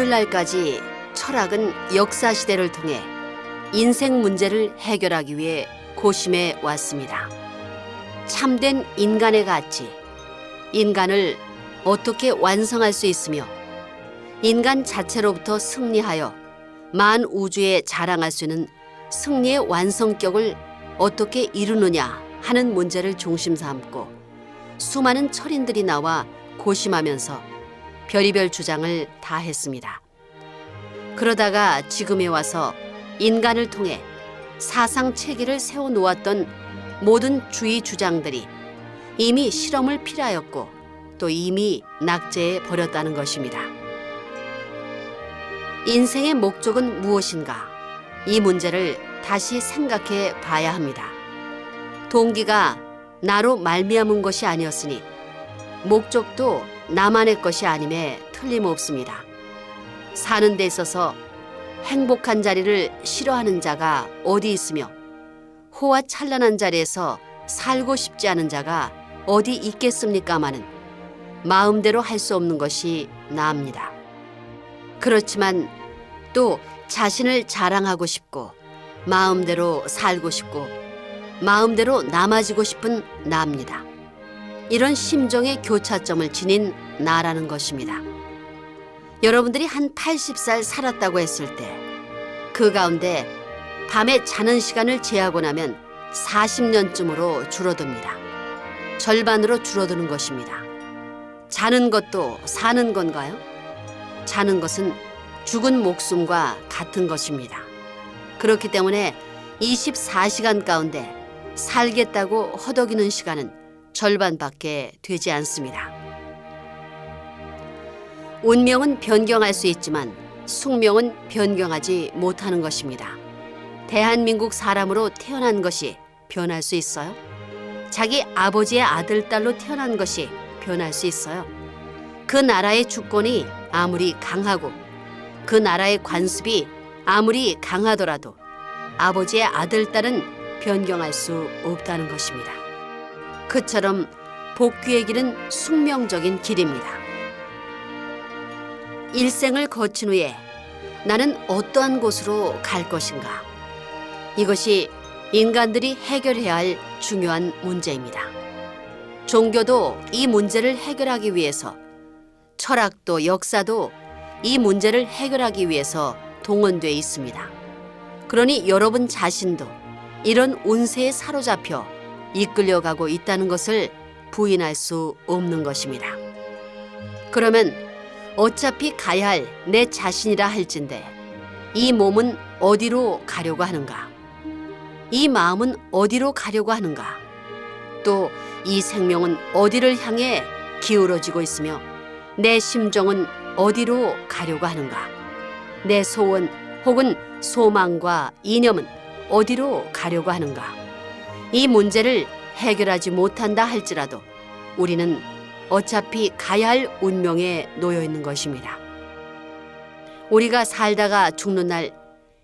오늘날까지 철학은 역사시대를 통해 인생 문제를 해결하기 위해 고심해 왔습니다. 참된 인간의 가치, 인간을 어떻게 완성할 수 있으며 인간 자체로부터 승리하여 만우주에 자랑할 수 있는 승리의 완성격을 어떻게 이루느냐 하는 문제를 중심 삼고 수많은 철인들이 나와 고심하면서 별의별 주장을 다 했습니다. 그러다가 지금에 와서 인간을 통해 사상 체계를 세워놓았던 모든 주의 주장들이 이미 실험을 필하였고 또 이미 낙제해 버렸다는 것입니다. 인생의 목적은 무엇인가? 이 문제를 다시 생각해 봐야 합니다. 동기가 나로 말미암은 것이 아니었으니 목적도 나만의 것이 아님에 틀림없습니다. 사는 데 있어서 행복한 자리를 싫어하는 자가 어디 있으며 호화 찬란한 자리에서 살고 싶지 않은 자가 어디 있겠습니까마는 마음대로 할 수 없는 것이 나입니다. 그렇지만 또 자신을 자랑하고 싶고 마음대로 살고 싶고 마음대로 남아지고 싶은 나입니다. 이런 심정의 교차점을 지닌 나라는 것입니다. 여러분들이 한 80살 살았다고 했을 때 그 가운데 밤에 자는 시간을 제하고 나면 40년쯤으로 줄어듭니다. 절반으로 줄어드는 것입니다. 자는 것도 사는 건가요? 자는 것은 죽은 목숨과 같은 것입니다. 그렇기 때문에 24시간 가운데 살겠다고 허덕이는 시간은 절반밖에 되지 않습니다. 운명은 변경할 수 있지만 숙명은 변경하지 못하는 것입니다. 대한민국 사람으로 태어난 것이 변할 수 있어요? 자기 아버지의 아들, 딸로 태어난 것이 변할 수 있어요? 그 나라의 주권이 아무리 강하고 그 나라의 관습이 아무리 강하더라도 아버지의 아들, 딸은 변경할 수 없다는 것입니다. 그처럼 복귀의 길은 숙명적인 길입니다. 일생을 거친 후에 나는 어떠한 곳으로 갈 것인가? 이것이 인간들이 해결해야 할 중요한 문제입니다. 종교도 이 문제를 해결하기 위해서, 철학도 역사도 이 문제를 해결하기 위해서 동원되어 있습니다. 그러니 여러분 자신도 이런 운세에 사로잡혀 이끌려가고 있다는 것을 부인할 수 없는 것입니다. 그러면 어차피 가야 할 내 자신이라 할진대 이 몸은 어디로 가려고 하는가? 이 마음은 어디로 가려고 하는가? 또 이 생명은 어디를 향해 기울어지고 있으며 내 심정은 어디로 가려고 하는가? 내 소원 혹은 소망과 이념은 어디로 가려고 하는가? 이 문제를 해결하지 못한다 할지라도 우리는 어차피 가야 할 운명에 놓여 있는 것입니다. 우리가 살다가 죽는 날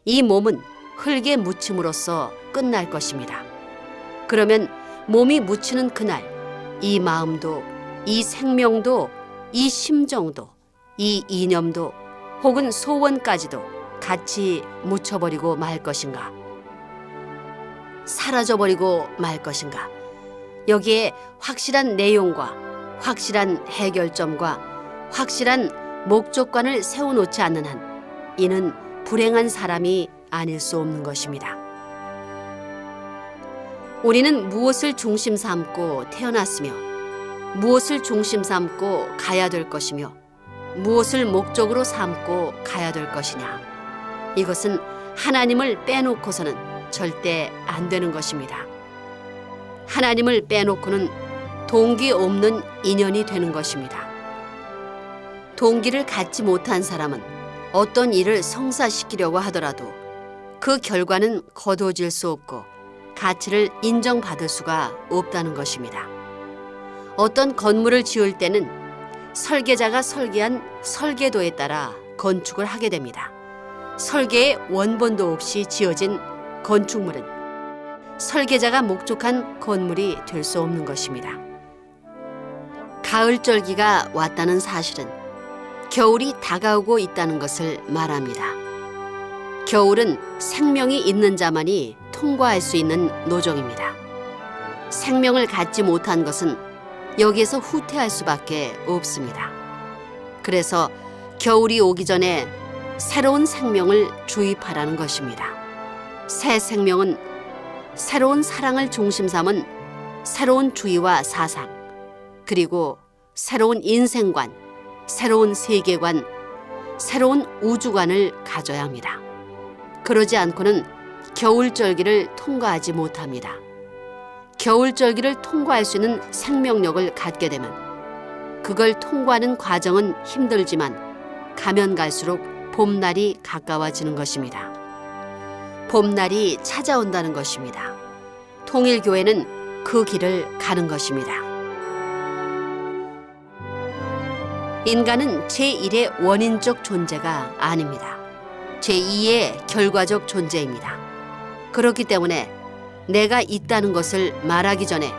이 몸은 흙에 묻힘으로써 끝날 것입니다. 그러면 몸이 묻히는 그날 이 마음도 이 생명도 이 심정도 이 이념도 혹은 소원까지도 같이 묻혀버리고 말 것인가? 사라져버리고 말 것인가? 여기에 확실한 내용과 확실한 해결점과 확실한 목적관을 세워놓지 않는 한 이는 불행한 사람이 아닐 수 없는 것입니다. 우리는 무엇을 중심 삼고 태어났으며 무엇을 중심 삼고 가야 될 것이며 무엇을 목적으로 삼고 가야 될 것이냐. 이것은 하나님을 빼놓고서는 절대 안 되는 것입니다. 하나님을 빼놓고는 동기 없는 인연이 되는 것입니다. 동기를 갖지 못한 사람은 어떤 일을 성사시키려고 하더라도 그 결과는 거두어질 수 없고 가치를 인정받을 수가 없다는 것입니다. 어떤 건물을 지을 때는 설계자가 설계한 설계도에 따라 건축을 하게 됩니다. 설계의 원본도 없이 지어진 건축물은 설계자가 목적한 건물이 될 수 없는 것입니다. 가을절기가 왔다는 사실은 겨울이 다가오고 있다는 것을 말합니다. 겨울은 생명이 있는 자만이 통과할 수 있는 노정입니다. 생명을 갖지 못한 것은 여기에서 후퇴할 수밖에 없습니다. 그래서 겨울이 오기 전에 새로운 생명을 주입하라는 것입니다. 새 생명은 새로운 사랑을 중심 삼은 새로운 주의와 사상, 그리고 새로운 인생관, 새로운 세계관, 새로운 우주관을 가져야 합니다. 그러지 않고는 겨울절기를 통과하지 못합니다. 겨울절기를 통과할 수 있는 생명력을 갖게 되면 그걸 통과하는 과정은 힘들지만 가면 갈수록 봄날이 가까워지는 것입니다. 봄날이 찾아온다는 것입니다. 통일교회는 그 길을 가는 것입니다. 인간은 제1의 원인적 존재가 아닙니다. 제2의 결과적 존재입니다. 그렇기 때문에 내가 있다는 것을 말하기 전에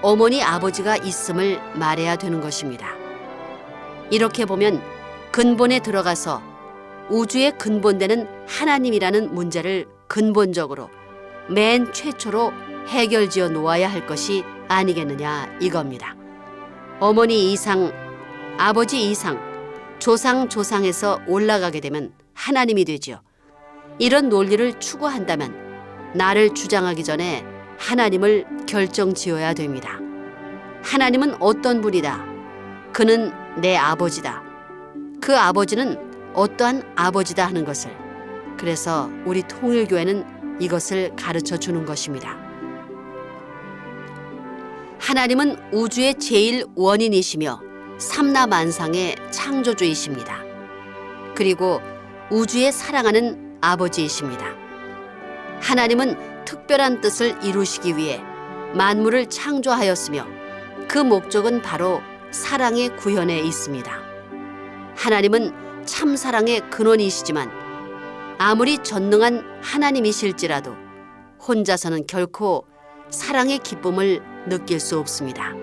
어머니 아버지가 있음을 말해야 되는 것입니다. 이렇게 보면 근본에 들어가서 우주의 근본되는 하나님이라는 문제를 근본적으로 맨 최초로 해결지어 놓아야 할 것이 아니겠느냐 이겁니다. 어머니 이상, 아버지 이상, 조상에서 올라가게 되면 하나님이 되지요. 이런 논리를 추구한다면 나를 주장하기 전에 하나님을 결정지어야 됩니다. 하나님은 어떤 분이다. 그는 내 아버지다. 그 아버지는 어떠한 아버지다 하는 것을, 그래서 우리 통일교회는 이것을 가르쳐 주는 것입니다. 하나님은 우주의 제일 원인이시며 삼라만상의 창조주이십니다. 그리고 우주에 사랑하는 아버지이십니다. 하나님은 특별한 뜻을 이루시기 위해 만물을 창조하였으며 그 목적은 바로 사랑의 구현에 있습니다. 하나님은 참 사랑의 근원이시지만 아무리 전능한 하나님이실지라도 혼자서는 결코 사랑의 기쁨을 느낄 수 없습니다.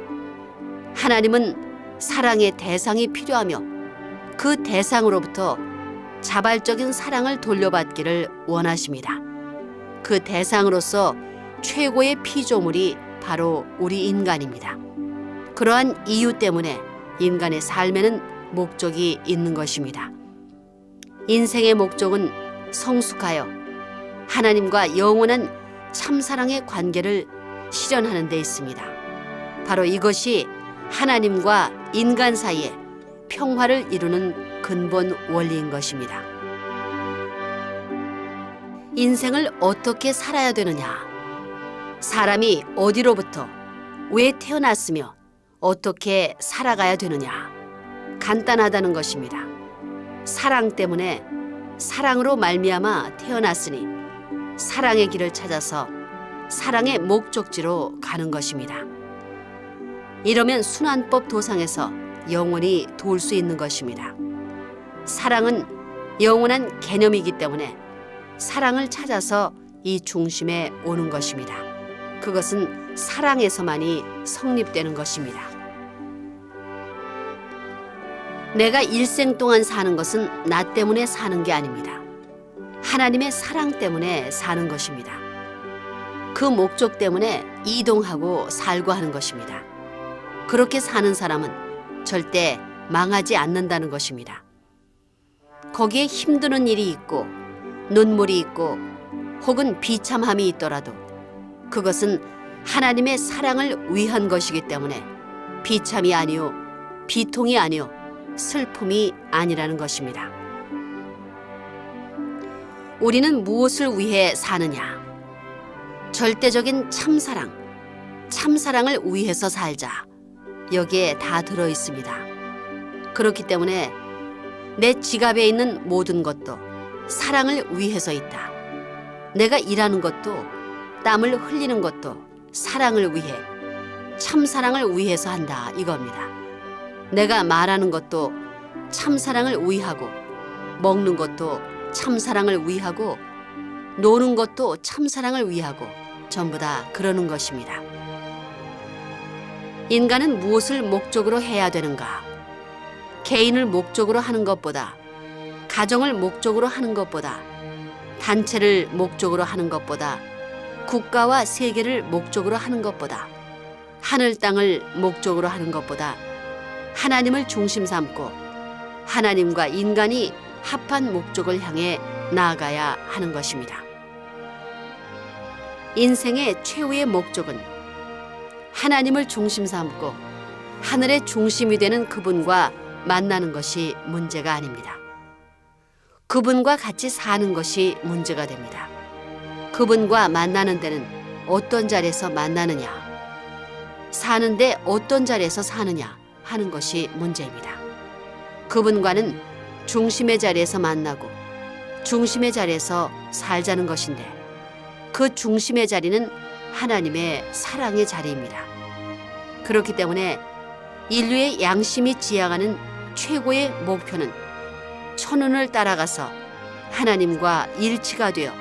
하나님은 사랑의 대상이 필요하며 그 대상으로부터 자발적인 사랑을 돌려받기를 원하십니다. 그 대상으로서 최고의 피조물이 바로 우리 인간입니다. 그러한 이유 때문에 인간의 삶에는 목적이 있는 것입니다. 인생의 목적은 성숙하여 하나님과 영원한 참사랑의 관계를 실현하는 데 있습니다. 바로 이것이 하나님과 인간 사이에 평화를 이루는 근본 원리인 것입니다. 인생을 어떻게 살아야 되느냐? 사람이 어디로부터 왜 태어났으며 어떻게 살아가야 되느냐? 간단하다는 것입니다. 사랑 때문에 사랑으로 말미암아 태어났으니 사랑의 길을 찾아서 사랑의 목적지로 가는 것입니다. 이러면 순환법 도상에서 영원히 돌 수 있는 것입니다. 사랑은 영원한 개념이기 때문에 사랑을 찾아서 이 중심에 오는 것입니다. 그것은 사랑에서만이 성립되는 것입니다. 내가 일생 동안 사는 것은 나 때문에 사는 게 아닙니다. 하나님의 사랑 때문에 사는 것입니다. 그 목적 때문에 이동하고 살고 하는 것입니다. 그렇게 사는 사람은 절대 망하지 않는다는 것입니다. 거기에 힘드는 일이 있고 눈물이 있고 혹은 비참함이 있더라도 그것은 하나님의 사랑을 위한 것이기 때문에 비참이 아니요 비통이 아니요 슬픔이 아니라는 것입니다. 우리는 무엇을 위해 사느냐? 절대적인 참사랑, 참사랑을 위해서 살자. 여기에 다 들어 있습니다. 그렇기 때문에 내 지갑에 있는 모든 것도 사랑을 위해서 있다. 내가 일하는 것도 땀을 흘리는 것도 사랑을 위해, 참사랑을 위해서 한다 이겁니다. 내가 말하는 것도 참사랑을 위하고, 먹는 것도 참사랑을 위하고, 노는 것도 참사랑을 위하고, 전부 다 그러는 것입니다. 인간은 무엇을 목적으로 해야 되는가? 개인을 목적으로 하는 것보다, 가정을 목적으로 하는 것보다, 단체를 목적으로 하는 것보다, 국가와 세계를 목적으로 하는 것보다, 하늘 땅을 목적으로 하는 것보다 하나님을 중심 삼고 하나님과 인간이 합한 목적을 향해 나아가야 하는 것입니다. 인생의 최후의 목적은 하나님을 중심 삼고 하늘의 중심이 되는 그분과 만나는 것이 문제가 아닙니다. 그분과 같이 사는 것이 문제가 됩니다. 그분과 만나는 데는 어떤 자리에서 만나느냐, 사는데 어떤 자리에서 사느냐 하는 것이 문제입니다. 그분과는 중심의 자리에서 만나고 중심의 자리에서 살자는 것인데, 그 중심의 자리는 하나님의 사랑의 자리입니다. 그렇기 때문에 인류의 양심이 지향하는 최고의 목표는 천운을 따라가서 하나님과 일치가 되어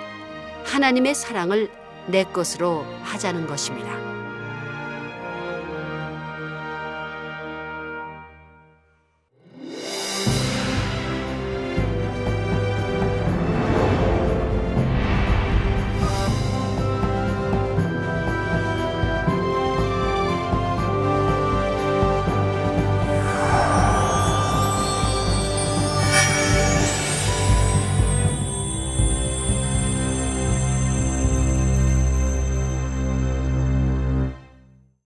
하나님의 사랑을 내 것으로 하자는 것입니다.